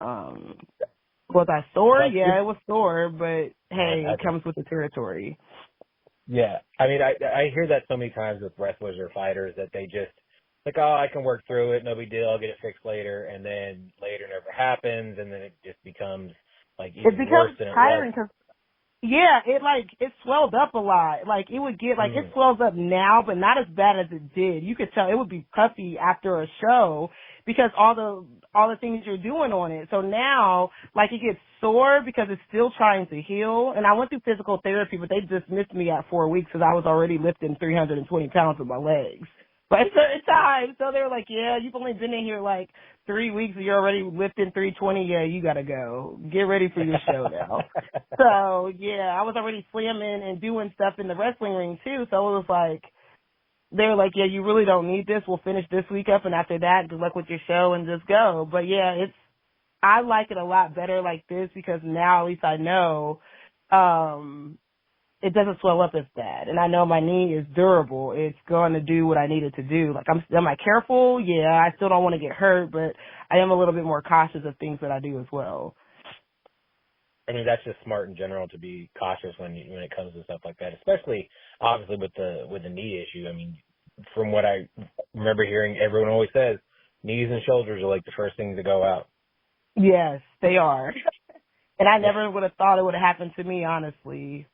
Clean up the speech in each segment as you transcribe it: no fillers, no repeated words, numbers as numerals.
Um, was I sore? But Yeah, it was sore, but hey, I it comes with the territory. yeah, I mean, I hear that so many times with wrestlers or fighters that they just like, oh, I can work through it, no big deal, I'll get it fixed later, and then later never happens, and then it just becomes like It even worse becomes than it was. tiring 'cause yeah, it swelled up a lot. Like it would get it Mm. swells up now, but not as bad as it did. You could tell it would be puffy after a show because all the things you're doing on it. So now, like it gets sore because it's still trying to heal. And I went through physical therapy, but they dismissed me at 4 weeks because I was already lifting 320 pounds with my legs. But it's certain times, so they were like, yeah, you've only been in here like 3 weeks and you're already lifting 320. Yeah, you gotta go. Get ready for your show now. So yeah, I was already slamming and doing stuff in the wrestling ring too. So it was like they were like, yeah, you really don't need this. We'll finish this week up, and after that, good luck with your show and just go. But yeah, I like it a lot better like this because now at least I know it doesn't swell up as bad, and I know my knee is durable. It's going to do what I need it to do. Like am I careful? Yeah, I still don't want to get hurt, but I am a little bit more cautious of things that I do as well. I mean, that's just smart in general to be cautious when it comes to stuff like that, especially obviously with the knee issue. I mean, from what I remember hearing, everyone always says knees and shoulders are like the first thing to go out. Yes, they are. And I Yeah. never would have thought it would have happened to me, honestly.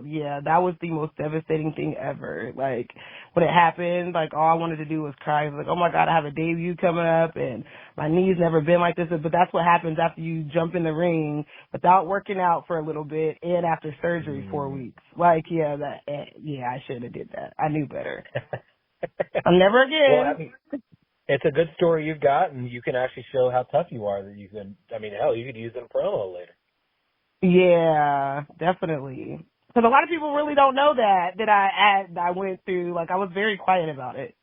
Yeah, that was the most devastating thing ever. Like, when it happened, like, all I wanted to do was cry. I was like, oh my God, I have a debut coming up and my knee's never been like this. But that's what happens after you jump in the ring without working out for a little bit and after surgery 4 Mm. weeks. Like, yeah, I should have did that. I knew better. Never Well, again. I mean, it's a good story you've got, and you can actually show how tough you are. That you can, I mean, hell, you could use it in promo later. Yeah, definitely. Because a lot of people really don't know that I went through. Like I was very quiet about it.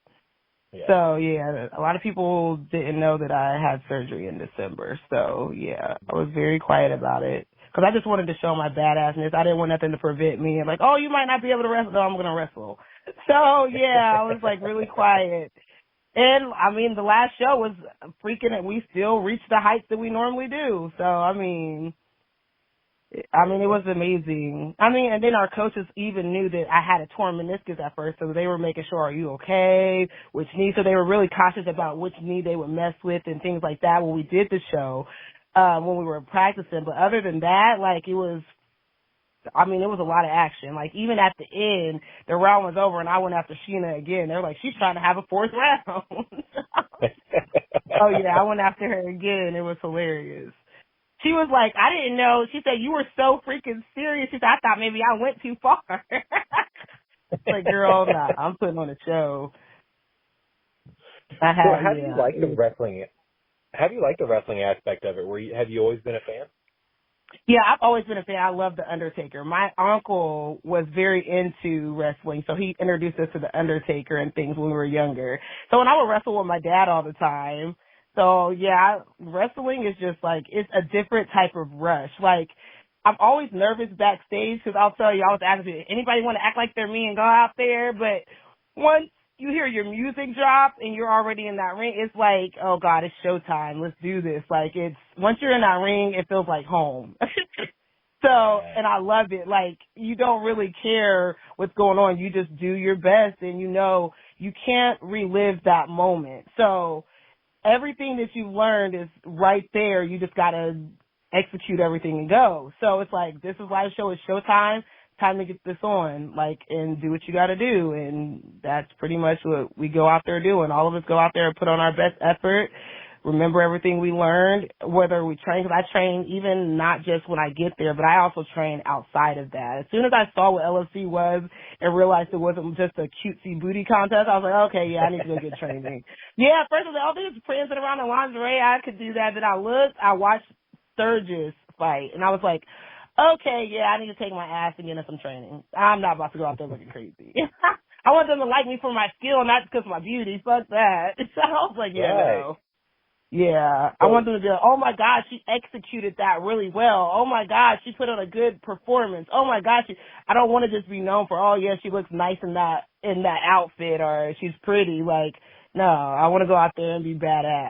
Yeah. So yeah, a lot of people didn't know that I had surgery in December. So yeah, I was very quiet about it because I just wanted to show my badassness. I didn't want nothing to prevent me. Like, oh, you might not be able to wrestle. No, I'm gonna wrestle. So yeah, I was like really quiet. And I mean, the last show was freaking. We still reached the heights that we normally do. So I mean, it was amazing. I mean, and then our coaches even knew that I had a torn meniscus at first, so they were making sure, are you okay? Which knee? So they were really cautious about which knee they would mess with and things like that when we did the show, when we were practicing. But other than that, like, it was a lot of action. Like, even at the end, the round was over and I went after Sheena again. They were like, she's trying to have a fourth round. Oh yeah, I went after her again. It was hilarious. She was like, I didn't know. She said, you were so freaking serious. She said, I thought maybe I went too far. Like, girl, nah, I'm putting on a show. So, how do you Yeah. like the wrestling? How do you like the wrestling aspect of it? Have you always been a fan? Yeah, I've always been a fan. I love The Undertaker. My uncle was very into wrestling, so he introduced us to The Undertaker and things when we were younger. So when I would wrestle with my dad all the time, so yeah, wrestling is just like, it's a different type of rush. Like, I'm always nervous backstage because I'll tell you, I was asking, anybody want to act like they're me and go out there? But once you hear your music drop and you're already in that ring, it's like, oh God, it's showtime. Let's do this. Like once you're in that ring, it feels like home. So, and I love it. Like, you don't really care what's going on. You just do your best and you can't relive that moment. So everything that you've learned is right there. You just gotta execute everything and go. So it's like, this is why the show is showtime. Time to get this on, like, and do what you gotta do. And that's pretty much what we go out there doing. All of us go out there and put on our best effort. Remember everything we learned, whether we train, because I train even not just when I get there, but I also train outside of that. As soon as I saw what LFC was and realized it wasn't just a cutesy booty contest, I was like, okay, yeah, I need to go get training. Yeah, first of all, they was prancing around in lingerie. I could do that. Then I watched Sturgis fight, and I was like, okay, yeah, I need to take my ass and get in some training. I'm not about to go out there looking crazy. I want them to like me for my skill, not because of my beauty. Fuck that. So I was like, yeah, Right. no. Yeah, I want them to be like, oh my God, she executed that really well. Oh my God, she put on a good performance. Oh my God, I don't want to just be known for, oh yeah, she looks nice in that outfit or she's pretty. Like, no, I want to go out there and be badass.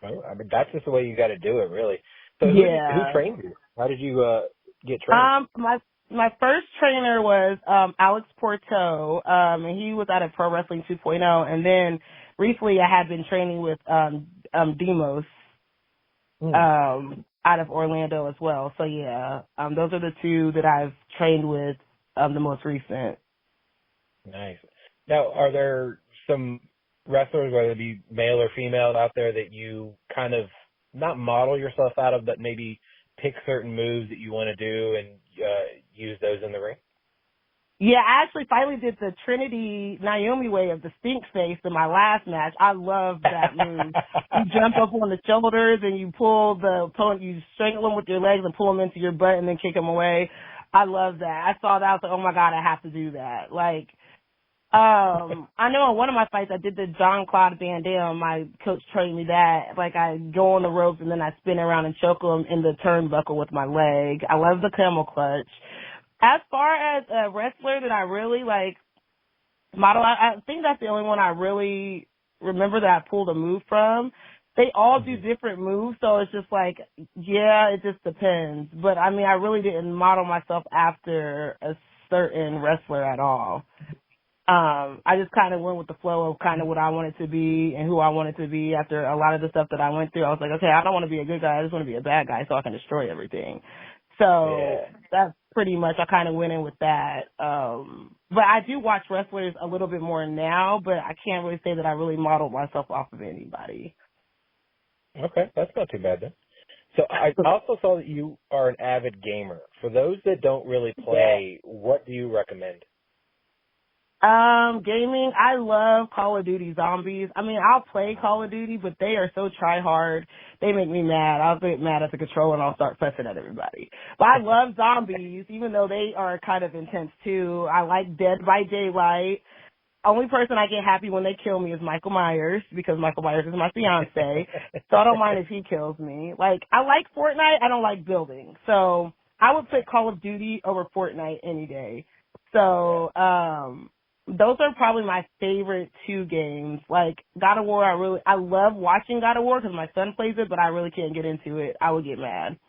Well, I mean, that's just the way you got to do it, really. So who Yeah. trained you? How did you get trained? My first trainer was Alex Porto, and he was out of Pro Wrestling 2.0. And then recently, I had been training with Demos out of Orlando as well. So yeah, those are the two that I've trained with, the most recent. Nice. Now, are there some wrestlers, whether it be male or female, out there that you kind of not model yourself out of, but maybe pick certain moves that you want to do and use those in the ring? Yeah, I actually finally did the Trinity Naomi way of the stink face in my last match. I love that move. You jump up on the shoulders and you pull the opponent, you strangle them with your legs and pull them into your butt and then kick them away. I love that. I saw that. I was like, oh my God, I have to do that. Like, I know in one of my fights I did the John Claude Van Damme. My coach trained me that. Like, I go on the ropes and then I spin around and choke them in the turnbuckle with my leg. I love the camel clutch. As far as a wrestler that I really like model, I think that's the only one I really remember that I pulled a move from. They all do different moves, so it's just like, yeah, it just depends. But I mean, I really didn't model myself after a certain wrestler at all. I just kind of went with the flow of kind of what I wanted to be and who I wanted to be after a lot of the stuff that I went through. I was like, okay, I don't want to be a good guy. I just want to be a bad guy so I can destroy everything. So that's pretty much, I kind of went in with that. But I do watch wrestlers a little bit more now, but I can't really say that I really modeled myself off of anybody. Okay, that's not too bad then. So I also saw that you are an avid gamer. For those that don't really play, what do you recommend? Gaming, I love Call of Duty Zombies. I mean, I'll play Call of Duty, but they are so try-hard. They make me mad. I'll get mad at the controller and I'll start fussing at everybody. But I love Zombies, even though they are kind of intense too. I like Dead by Daylight. Only person I get happy when they kill me is Michael Myers, because Michael Myers is my fiance. So I don't mind if he kills me. Like, I like Fortnite. I don't like building. So I would pick Call of Duty over Fortnite any day. So, those are probably my favorite two games. Like, God of War, I love watching God of War because my son plays it, but I really can't get into it. I would get mad.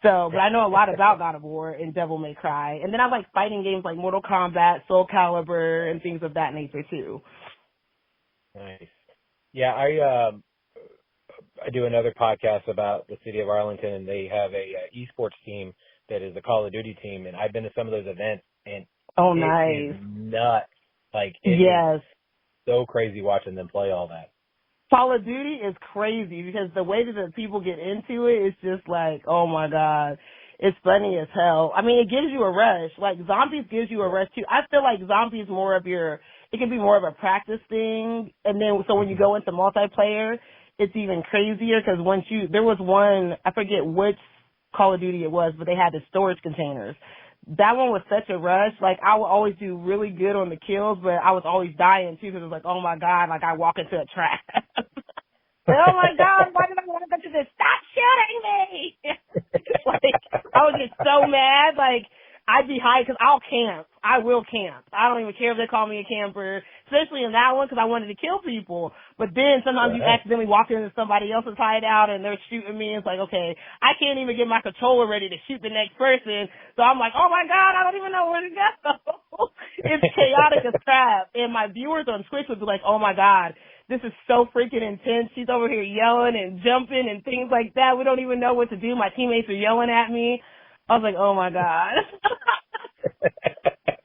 So, but I know a lot about God of War and Devil May Cry. And then I like fighting games like Mortal Kombat, Soul Calibur, and things of that nature too. Nice. Yeah, I do another podcast about the city of Arlington, and they have a esports team that is a Call of Duty team, and I've been to some of those events, and it is nuts. Like, it is so crazy watching them play all that. Call of Duty is crazy because the way that the people get into it is just like, oh my God, it's funny as hell. I mean, it gives you a rush. Like, Zombies gives you a rush too. I feel like Zombies more of it can be more of a practice thing. And then, so when you go into multiplayer, it's even crazier because there was one, I forget which Call of Duty it was, but they had the storage containers. That one was such a rush. Like, I would always do really good on the kills, but I was always dying too because it was like, oh my God, like I walk into a trap. Like, oh my God, why did I walk into this? Stop shooting me! Like, I would get so mad. Like, I'd be high because I'll camp. I will camp. I don't even care if they call me a camper, especially in that one because I wanted to kill people. But then sometimes you accidentally walk into somebody else's hideout and they're shooting me. It's like, okay, I can't even get my controller ready to shoot the next person. So I'm like, oh my God, I don't even know where to go. It's chaotic as crap. And my viewers on Twitch would be like, oh my God, this is so freaking intense. She's over here yelling and jumping and things like that. We don't even know what to do. My teammates are yelling at me. I was like, oh my God.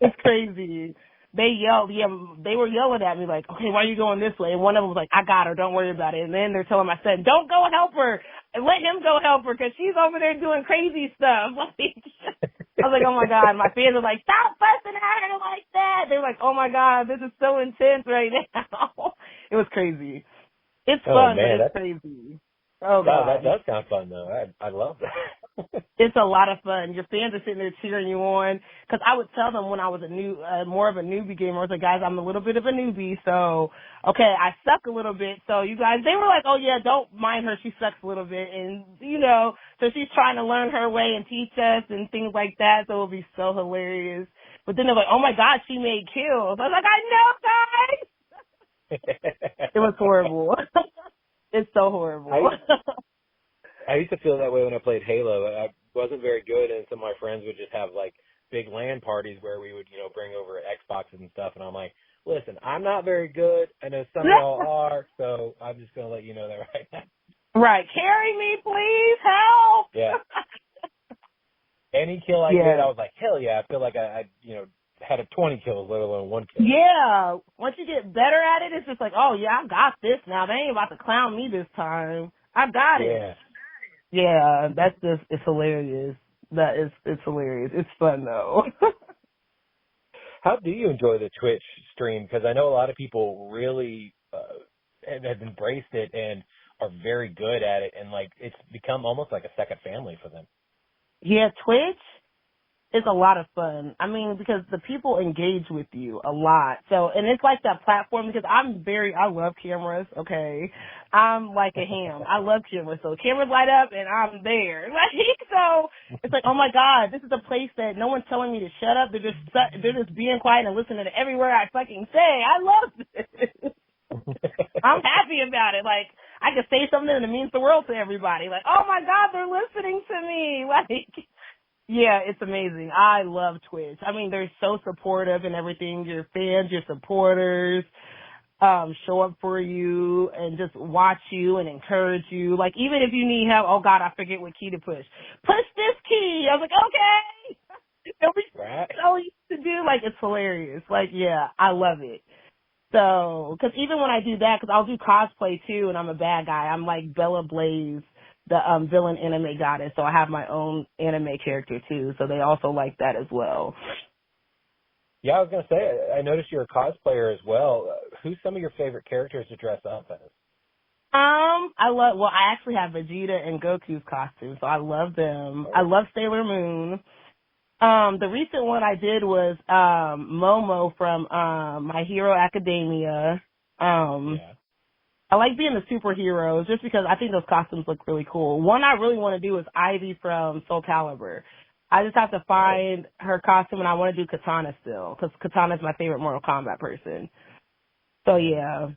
It's crazy. They were yelling at me like, okay, why are you going this way? And one of them was like, I got her, don't worry about it. And then they're telling my son, don't go help her. And let him go help her because she's over there doing crazy stuff. I was like, oh my God. My fans are like, stop fussing at her like that. They're like, oh my God, this is so intense right now. It was crazy. It's fun, but it's crazy. Oh God. Wow, that does sound fun though. I love that. It's a lot of fun. Your fans are sitting there cheering you on. Because I would tell them when I was more of a newbie gamer, I was like, guys, I'm a little bit of a newbie, so, okay, I suck a little bit. So you guys, they were like, oh yeah, don't mind her, she sucks a little bit. And, so she's trying to learn her way and teach us and things like that, so it'll be so hilarious. But then they're like, oh my God, she made kills. I was like, I know, guys! It was horrible. It's so horrible. I used to feel that way when I played Halo. I wasn't very good, and some of my friends would just have like big LAN parties where we would, bring over Xboxes and stuff. And I'm like, listen, I'm not very good. I know some of y'all are, so I'm just gonna let you know that right now. Right. Carry me, please. Help. Yeah. Any kill I get, I was like, hell yeah. I feel like I had a 20 kills, let alone 1 kill. Yeah. Once you get better at it, it's just like, oh yeah, I got this now. They ain't about to clown me this time. I got it. Yeah, it's hilarious. It's hilarious. It's fun though. How do you enjoy the Twitch stream? Because I know a lot of people really have embraced it and are very good at it, and like it's become almost like a second family for them. Yeah, Twitch is a lot of fun. I mean, because the people engage with you a lot. So, and it's like that platform because I love cameras, okay? I'm like a ham. I love cameras. So cameras light up and I'm there. Like, so it's like, oh my God, this is a place that no one's telling me to shut up. They're just being quiet and listening to every word I fucking say. I love this. I'm happy about it. Like, I could say something and it means the world to everybody. Like, oh my God, they're listening to me. Like, yeah, it's amazing. I love Twitch. I mean, they're so supportive and everything. Your fans, your supporters, show up for you and just watch you and encourage you. Like, even if you need help, oh God, I forget what key to push. Push this key. I was like, okay. It'll be so easy to do. Like, it's hilarious. Like, yeah, I love it. So, because even when I do that, because I'll do cosplay too, and I'm a bad guy. I'm like Bella Blaze, the villain anime goddess. So I have my own anime character too. So they also like that as well. Yeah, I was gonna say, I noticed you're a cosplayer as well. Who's some of your favorite characters to dress up as? I actually have Vegeta and Goku's costumes, so I love them. I love Sailor Moon. The recent one I did was Momo from My Hero Academia. I like being the superheroes just because I think those costumes look really cool. One I really want to do is Ivy from Soul Calibur. I just have to find her costume, and I want to do Katana still because Katana is my favorite Mortal Kombat person. So, yeah.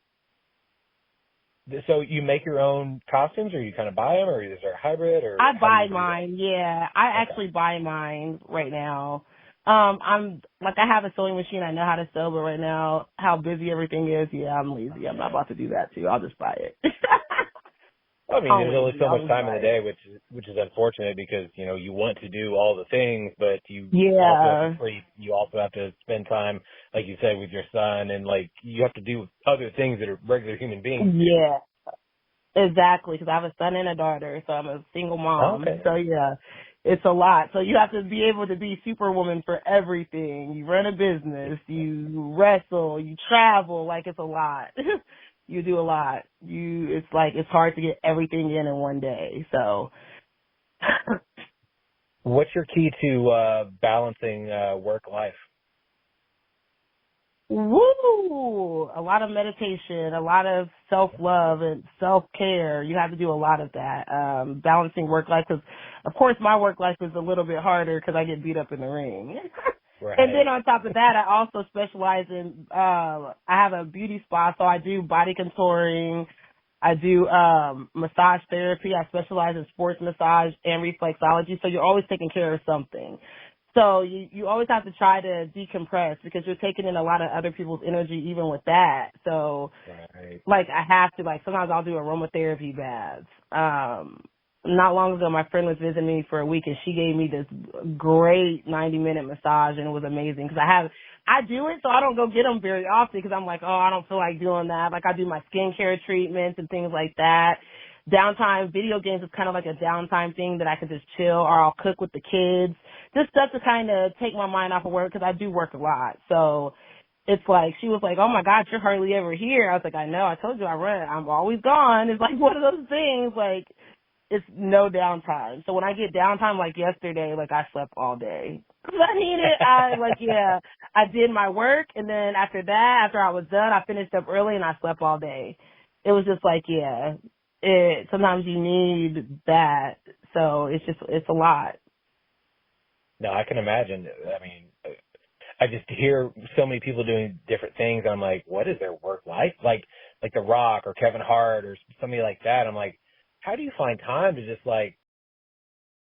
So you make your own costumes, or you kind of buy them, or is there a hybrid? Or I buy mine, yeah. I actually buy mine right now. I have a sewing machine. I know how to sew, but right now, how busy everything is, yeah, I'm lazy. I'm not about to do that too. I'll just buy it. I mean, there's only so much time in the day, which is unfortunate because, you want to do all the things, but you also have to sleep. You also have to spend time, like you said, with your son, and like you have to do other things that are regular human beings do. Yeah, exactly, because I have a son and a daughter, so I'm a single mom. Okay. So, yeah, it's a lot. So you have to be able to be superwoman for everything. You run a business, you wrestle, you travel, like it's a lot. You do a lot. It's hard to get everything in one day. So, what's your key to balancing work life? Woo! A lot of meditation, a lot of self-love and self-care. You have to do a lot of that. Balancing work life, because of course my work life is a little bit harder because I get beat up in the ring. Right. And then on top of that, I also specialize in, I have a beauty spa, so I do body contouring. I do massage therapy. I specialize in sports massage and reflexology, so you're always taking care of something. So you always have to try to decompress because you're taking in a lot of other people's energy even with that. So, like, I have to, like, sometimes I'll do aromatherapy baths. Not long ago, my friend was visiting me for a week, and she gave me this great 90-minute massage, and it was amazing because I do it, so I don't go get them very often because I'm like, oh, I don't feel like doing that. Like, I do my skincare treatments and things like that. Downtime, video games is kind of like a downtime thing that I can just chill, or I'll cook with the kids. Just stuff to kind of take my mind off of work because I do work a lot. So it's like, she was like, oh my God, you're hardly ever here. I was like, I know, I told you I'm always gone. It's like one of those things, like, it's no downtime. So when I get downtime, like yesterday, like I slept all day. Cause I need it. I did my work, and then after I was done, I finished up early and I slept all day. It was just like, yeah, sometimes you need that. So it's a lot. No, I can imagine. I mean, I just hear so many people doing different things. I'm like, what is their work life? Like, like The Rock or Kevin Hart or somebody like that. I'm like, how do you find time to just like